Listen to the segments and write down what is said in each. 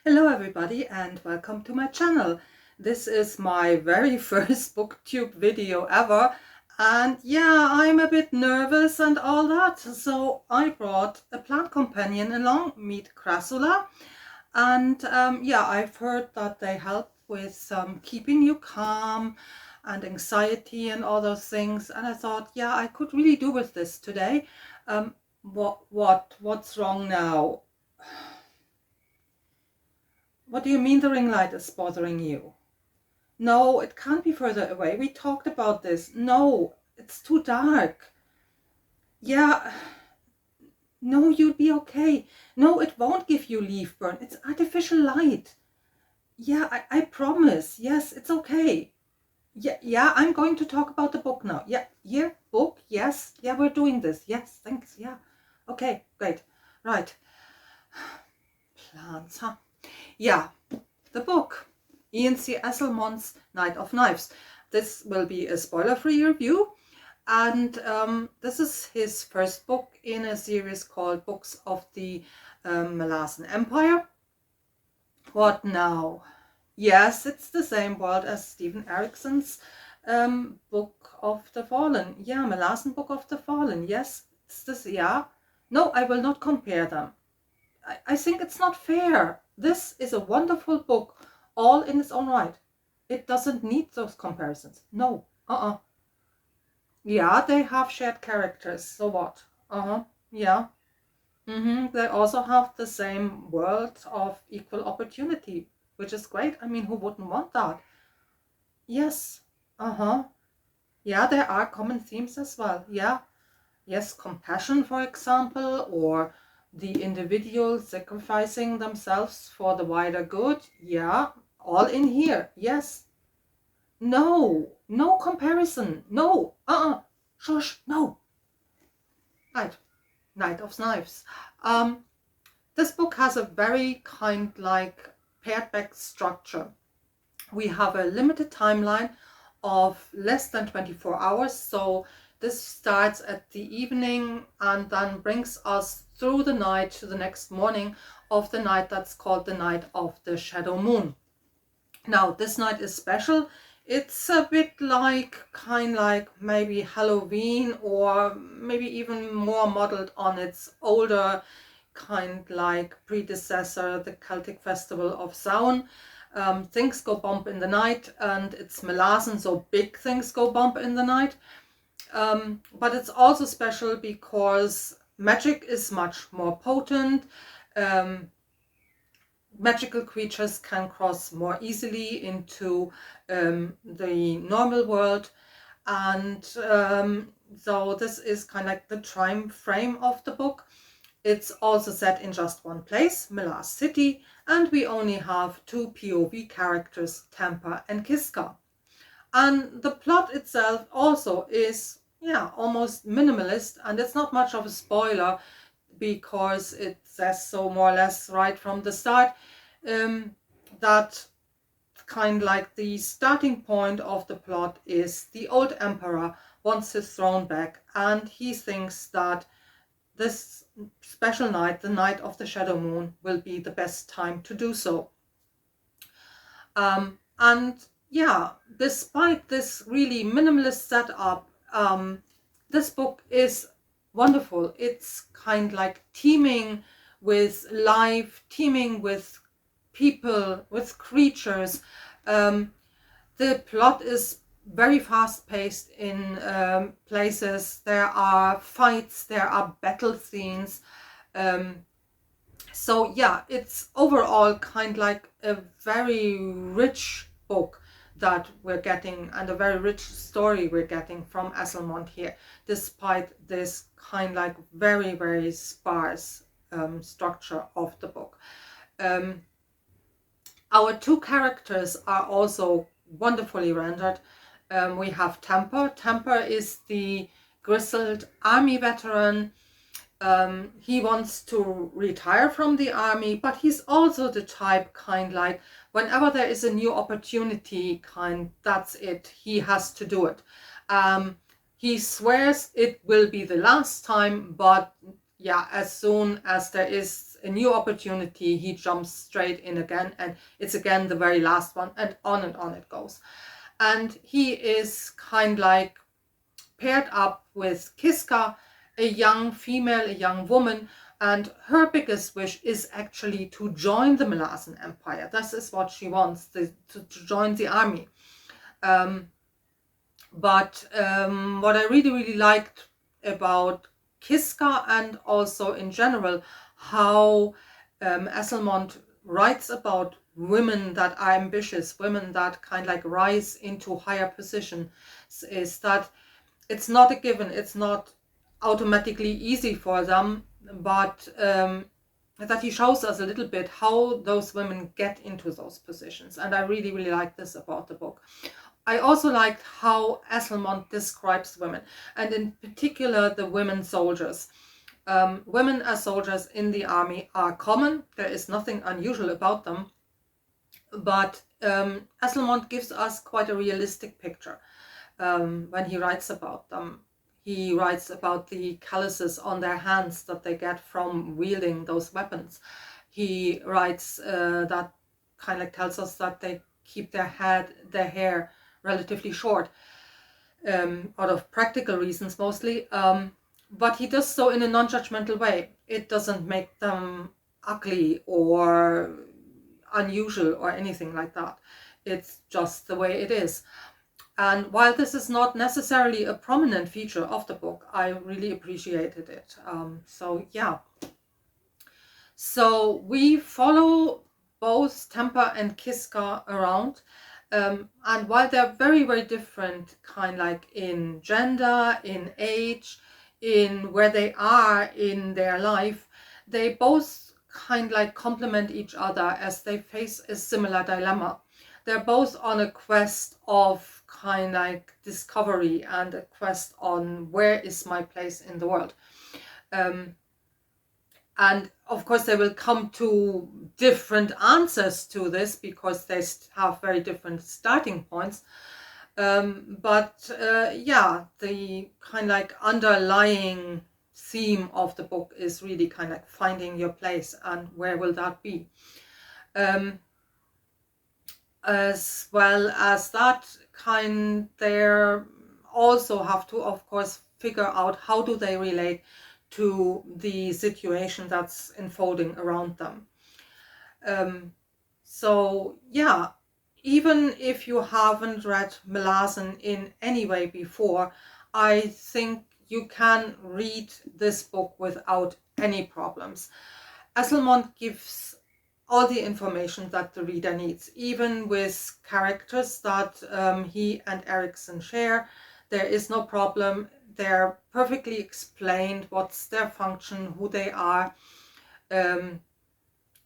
Hello everybody and welcome to my channel. This is my very first booktube video ever, and yeah, I'm a bit nervous and all that, so I brought a plant companion along, meet Crassula, and yeah, I've heard that they help with keeping you calm and anxiety and all those things, and I thought, yeah, I could really do with this today. What's wrong now? What do you mean the ring light is bothering you? No, it can't be further away. We talked about this. No, it's too dark. Yeah, no, you'll be okay. No, it won't give you leaf burn. It's artificial light. Yeah, I promise. Yes, it's okay. Yeah, I'm going to talk about the book now. Yeah, book. Yes. Yeah, we're doing this. Yes, thanks. Yeah. Okay, great. Right. Plants, huh? Yeah, the book. Ian C. Esslemont's Night of Knives. This will be a spoiler-free review, and this is his first book in a series called Books of the Malazan Empire. What now? Yes, it's the same world as Stephen Erickson's Book of the Fallen. Yeah, Malazan Book of the Fallen. Yes, it's this. Yeah. No, I will not compare them. I think it's not fair. This is a wonderful book, all in its own right. It doesn't need those comparisons. No. Yeah, they have shared characters. So what? Yeah. They also have the same world of equal opportunity, which is great. I mean, who wouldn't want that? Yes. Yeah, there are common themes as well. Yeah. Yes, compassion, for example, or the individual sacrificing themselves for the wider good. Yeah, all in here. Yes. No, no comparison. No, shush, no. Right, Night of Knives. This book has a very pared back structure. We have a limited timeline of less than 24 hours, so this starts at the evening and then brings us through the night to the next morning of the night that's called the Night of the Shadow Moon. Now, this night is special. It's a bit like maybe Halloween, or maybe even more modeled on its older predecessor, the Celtic festival of Samhain. Things go bump in the night, and it's Malazan, so big things go bump in the night. But it's also special because magic is much more potent. Magical creatures can cross more easily into the normal world, and so this is kind of like the time frame of the book. It's also set in just one place, Milan City, and we only have two POV characters, Tampa and Kiska. And the plot itself also is, yeah, almost minimalist, and it's not much of a spoiler because it says so more or less right from the start, that the starting point of the plot is the old emperor wants his throne back, and he thinks that this special night, the Night of the Shadow Moon, will be the best time to do so. And yeah, despite this really minimalist setup, this book is wonderful. It's teeming with life, teeming with people, with creatures. The plot is very fast-paced in places. There are fights, there are battle scenes. So yeah, it's overall a very rich book that we're getting, and a very rich story we're getting from Esslemont here, despite this very, very sparse structure of the book. Our two characters are also wonderfully rendered. We have Temper. Temper is the grizzled army veteran. He wants to retire from the army, but he's also the type whenever there is a new opportunity, that's it, he has to do it. He swears it will be the last time, but yeah, as soon as there is a new opportunity, he jumps straight in again, and it's again the very last one, and on it goes. And he is kind like paired up with Kiska, a young female, a young woman, and her biggest wish is actually to join the Malazan Empire. This is what she wants, to join the army. But what I really liked about Kiska, and also in general how Esslemont writes about women that are ambitious, women that kind of like rise into higher positions, is that it's not a given, it's not automatically easy for them, but that he shows us a little bit how those women get into those positions. And I really like this about the book. I also liked how Esslemont describes women, and in particular the women soldiers. Women as soldiers in the army are common. There is nothing unusual about them, but Esslemont gives us quite a realistic picture when he writes about them. He writes about the calluses on their hands that they get from wielding those weapons. He writes that kind of tells us that they keep their hair relatively short, out of practical reasons mostly, but he does so in a non-judgmental way. It doesn't make them ugly or unusual or anything like that. It's just the way it is. And while this is not necessarily a prominent feature of the book, I really appreciated it. So yeah. So we follow both Temper and Kiska around. And while they're very different, kind of like in gender, in age, in where they are in their life, they both kind of like complement each other as they face a similar dilemma. They're both on a quest of kind of like discovery and a quest on where is my place in the world. And of course they will come to different answers to this because they have very different starting points. Yeah, the kind of like underlying theme of the book is really kind of like finding your place, and where will that be? As well as that kind, they also have to, of course, figure out how do they relate to the situation that's unfolding around them. So yeah, even if you haven't read Malazan in any way before, I think you can read this book without any problems. Esslemont gives all the information that the reader needs, even with characters that he and Erikson share. There is no problem. They're perfectly explained, what's their function, who they are.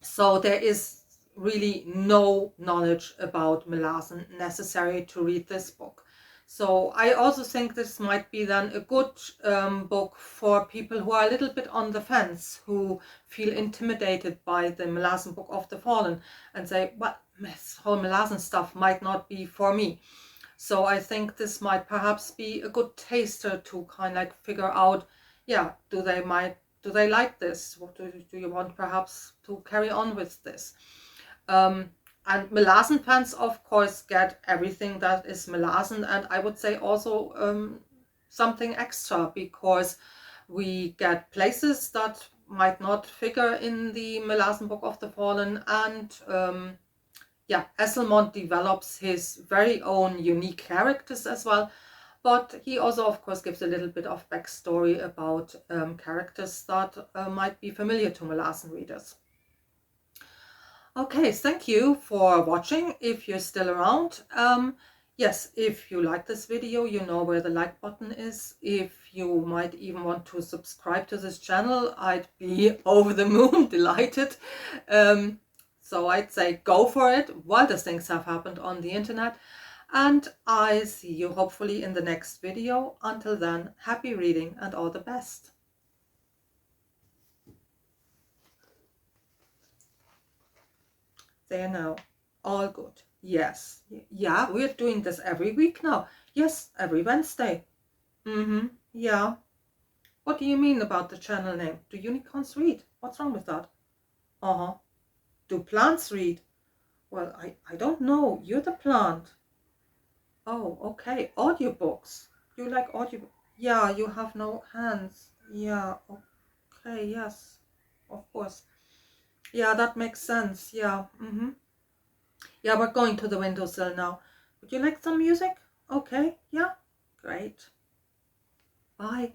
So there is really no knowledge about Malazan necessary to read this book. So I also think this might be then a good book for people who are a little bit on the fence, who feel intimidated by the Malazan Book of the Fallen and say, well, this whole Malazan stuff might not be for me. So I think this might perhaps be a good taster to kind of like figure out, yeah, do they like this? What do you want perhaps to carry on with this? And Malazan fans, of course, get everything that is Malazan, and I would say also something extra, because we get places that might not figure in the Malazan Book of the Fallen, and yeah, Esslemont develops his very own unique characters as well, but he also, of course, gives a little bit of backstory about characters that might be familiar to Malazan readers. Okay, thank you for watching, if you're still around. Yes, if you like this video, you know where the like button is. If you might even want to subscribe to this channel, I'd be over the moon delighted. So I'd say go for it. Wildest things have happened on the internet. And I see you hopefully in the next video. Until then, happy reading and all the best. There now. All good. Yes. Yeah, we're doing this every week now. Yes, every Wednesday. Yeah. What do you mean about the channel name? Do unicorns read? What's wrong with that? Uh-huh. Do plants read? Well, I don't know. You're the plant. Oh, okay. Audiobooks. You like audio? Yeah, you have no hands. Yeah, okay, yes. Of course. Yeah, that makes sense. Yeah. Mm-hmm. Yeah, we're going to the windowsill now. Would you like some music? Okay, yeah. Great. Bye.